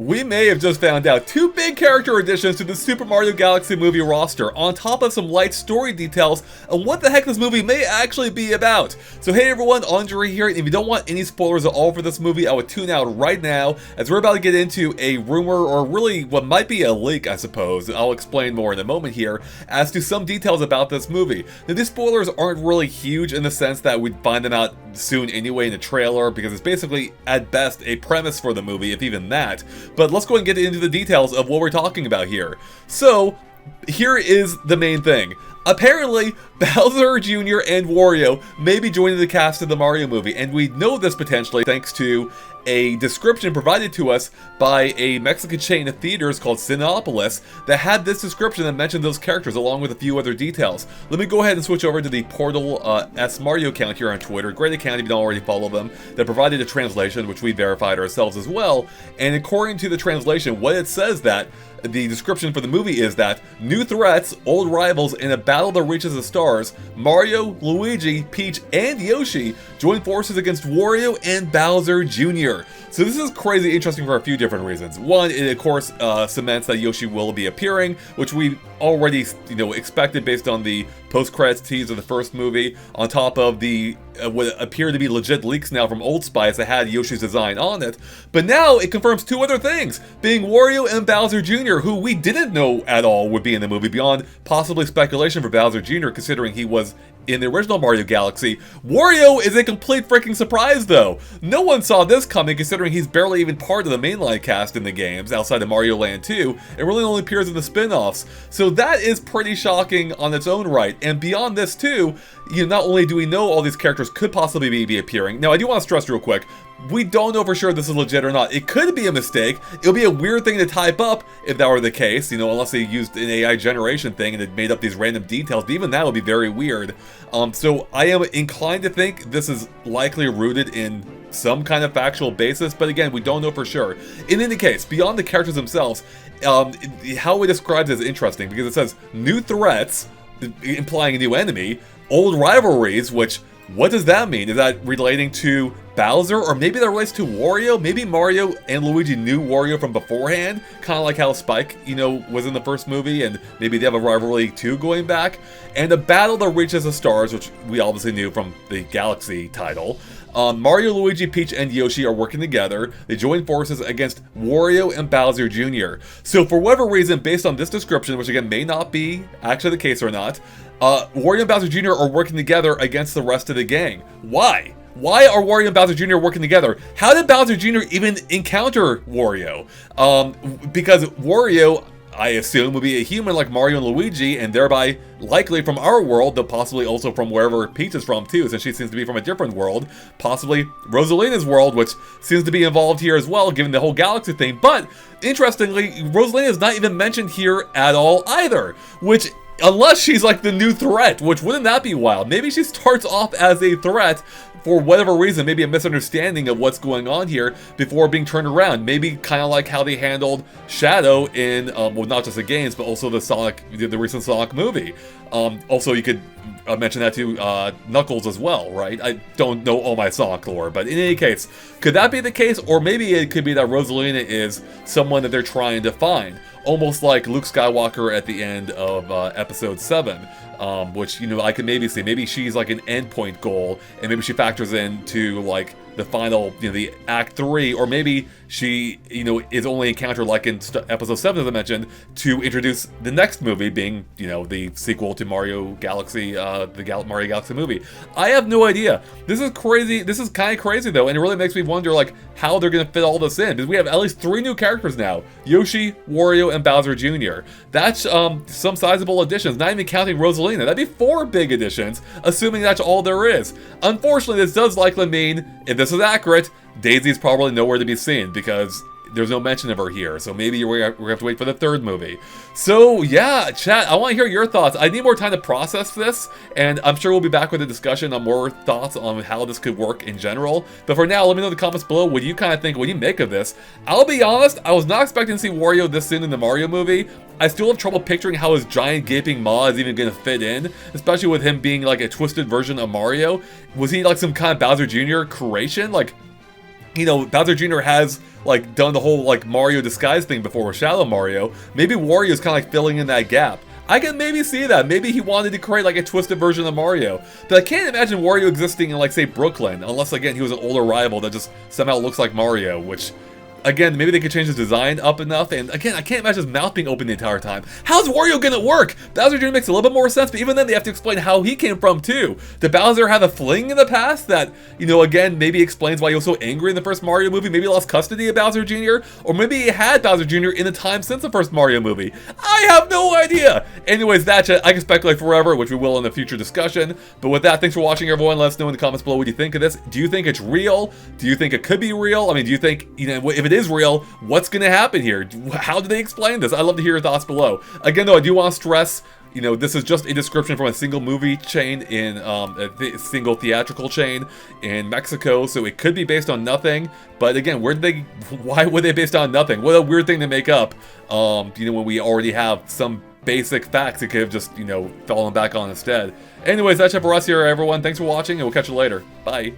We may have just found out two big character additions to the Super Mario Galaxy movie roster, on top of some light story details on what the heck this movie may actually be about. So hey everyone, Andre here, and if you don't want any spoilers at all for this movie, I would tune out right now, as we're about to get into a rumor, or really what might be a leak, I suppose. I'll explain more in a moment here, as to some details about this movie. Now these spoilers aren't really huge in the sense that we'd find them out soon anyway in the trailer, because it's basically, at best, a premise for the movie, if even that. But let's go and get into the details of what we're talking about here. So, here is the main thing. Apparently, Bowser Jr. and Wario may be joining the cast of the Mario movie, and we know this potentially thanks to a description provided to us by a Mexican chain of theaters called Cinepolis that had this description that mentioned those characters along with a few other details. Let me go ahead and switch over to the Portal S Mario account here on Twitter, great account if you don't already follow them, that provided a translation which we verified ourselves as well, and according to the translation, what it says that the description for the movie is that new threats, old rivals, in a battle that reaches the stars, Mario, Luigi, Peach, and Yoshi join forces against Wario and Bowser Jr. So this is crazy interesting for a few different reasons. One, it of course cements that Yoshi will be appearing, which we already expected based on the post-credits tease of the first movie, on top of the what appear to be legit leaks now from Old Spice that had Yoshi's design on it. But now it confirms two other things, being Wario and Bowser Jr., who we didn't know at all would be in the movie, beyond possibly speculation for Bowser Jr., considering he was in the original Mario Galaxy. Wario is a complete freaking surprise though. No one saw this coming, considering he's barely even part of the mainline cast in the games, outside of Mario Land 2, and really only appears in the spin-offs. So that is pretty shocking on its own right. And beyond this too, not only do we know all these characters could possibly be appearing, now I do want to stress real quick, we don't know for sure if this is legit or not. It could be a mistake. It would be a weird thing to type up if that were the case, unless they used an AI generation thing and it made up these random details, but even that would be very weird. So I am inclined to think this is likely rooted in some kind of factual basis, but again, we don't know for sure. In any case, beyond the characters themselves, how it describes it is interesting, because it says new threats, implying a new enemy, old rivalries, which, what does that mean? Is that relating to Bowser, or maybe that relates to Wario? Maybe Mario and Luigi knew Wario from beforehand, kind of like how Spike, was in the first movie, and maybe they have a rivalry too going back. And a battle that reaches the stars, which we obviously knew from the Galaxy title. Mario, Luigi, Peach, and Yoshi are working together. They join forces against Wario and Bowser Jr. So for whatever reason, based on this description, which again may not be actually the case or not, Wario and Bowser Jr. are working together against the rest of the gang. Why? Why are Wario and Bowser Jr. working together? How did Bowser Jr. even encounter Wario? Because Wario, I assume, would be a human like Mario and Luigi, and thereby likely from our world, though possibly also from wherever Peach is from too, since she seems to be from a different world, possibly Rosalina's world, which seems to be involved here as well, given the whole galaxy thing. But interestingly, Rosalina is not even mentioned here at all either, which, unless she's like the new threat, which wouldn't that be wild? Maybe she starts off as a threat for whatever reason, maybe a misunderstanding of what's going on here before being turned around. Maybe kind of like how they handled Shadow in, well, not just the games, but also the recent Sonic movie. Also, you could mention that to Knuckles as well, right? I don't know all my Sonic lore, but in any case, could that be the case? Or maybe it could be that Rosalina is someone that they're trying to find. Almost like Luke Skywalker at the end of Episode 7, which, I could maybe see. Maybe she's like an endpoint goal, and maybe she factors into, like, the final, the Act 3, or maybe she, is only encountered like in Episode 7, as I mentioned, to introduce the next movie being, the sequel to Mario Galaxy, Mario Galaxy movie. I have no idea. This is crazy. This is kind of crazy though, and it really makes me wonder like how they're gonna fit all this in, because we have at least 3 new characters now: Yoshi, Wario, and Bowser Jr. That's some sizable additions, not even counting Rosalina. That'd be 4 big additions, assuming that's all there is. Unfortunately, this does likely mean, if this is accurate, Daisy's probably nowhere to be seen, because there's no mention of her here, so maybe we're going to have to wait for the 3rd movie. So yeah, chat, I want to hear your thoughts. I need more time to process this, and I'm sure we'll be back with a discussion on more thoughts on how this could work in general. But for now, let me know in the comments below what you kind of think, what do you make of this. I'll be honest, I was not expecting to see Wario this soon in the Mario movie. I still have trouble picturing how his giant gaping maw is even going to fit in, especially with him being like a twisted version of Mario. Was he like some kind of Bowser Jr. creation? Like, you know, Bowser Jr. has, like, done the whole, like, Mario disguise thing before with Shadow Mario. Maybe Wario's kind of like filling in that gap. I can maybe see that. Maybe he wanted to create, like, a twisted version of Mario. But I can't imagine Wario existing in, like, say, Brooklyn, unless, again, he was an older rival that just somehow looks like Mario, which... Again, maybe they could change his design up enough, and again, I can't imagine his mouth being open the entire time. How's Wario gonna work? Bowser Jr. makes a little bit more sense, but even then they have to explain how he came from, too. Did Bowser have a fling in the past that, you know, again, maybe explains why he was so angry in the first Mario movie? Maybe he lost custody of Bowser Jr.? Or maybe he had Bowser Jr. in the time since the first Mario movie? I have no idea! Anyways, that's it. I can speculate forever, which we will in the future discussion. But with that, thanks for watching, everyone. Let us know in the comments below what you think of this. Do you think it's real? Do you think it could be real? I mean, do you think, you know, if it is real, what's going to happen here? How do they explain this? I'd love to hear your thoughts below. Again, though, I do want to stress, you know, this is just a description from a single movie chain in a single theatrical chain in Mexico, so it could be based on nothing. But again, why would they based on nothing? What a weird thing to make up, you know, when we already have some basic facts it could have just, you know, fallen back on instead. Anyways, that's it for us here, everyone. Thanks for watching, and we'll catch you later. Bye.